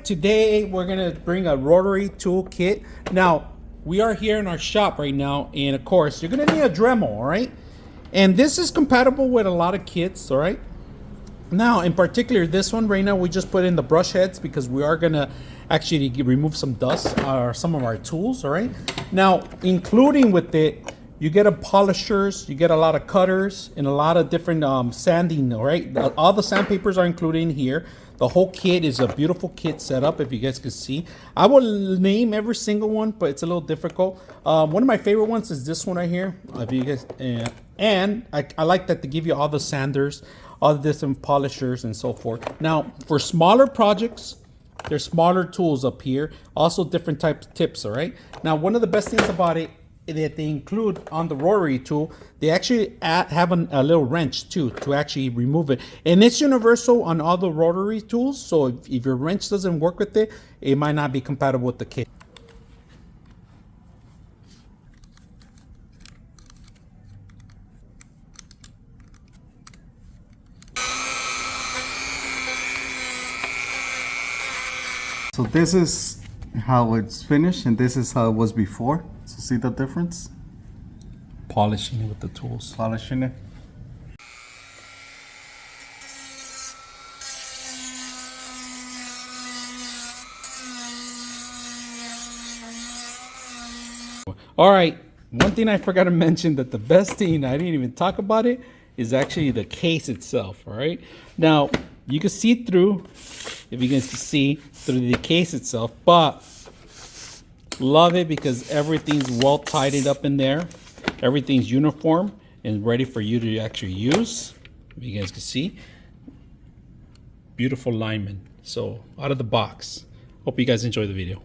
today we're gonna bring a rotary tool kit. Now, we are here in our shop right now, and of course, you're gonna need a Dremel, all right? And this is compatible with a lot of kits, all right? Now, in particular, this one right now, we just put in the brush heads because we are gonna actually remove some dust or some of our tools, all right? Now, including with it, you get a polishers, you get a lot of cutters, and a lot of different sanding, all right? All the sandpapers are included in here. The whole kit is a beautiful kit setup, if you guys can see. I will name every single one, but it's a little difficult. One of my favorite ones is this one right here. If you guys, and I like that they give you all the sanders, all the different polishers, and so forth. Now, for smaller projects, there's smaller tools up here. Also, different types of tips, all right? Now, one of the best things about it that they include on the rotary tool, they actually have a little wrench too to actually remove it, and it's universal on all the rotary tools. So if your wrench doesn't work with it, it might not be compatible with the kit. So this is how it's finished, and this is how it was before. So see the difference? Polishing it with the tools. Polishing it. All right, one thing I forgot to mention, that the best thing, I didn't even talk about it, is actually the case itself, all right? Now, you can see through, if you can see through the case itself, but love it because everything's well tidied up in there. Everything's uniform and ready for you to actually use. If you guys can see, beautiful lineman. So out of the box. Hope you guys enjoy the video.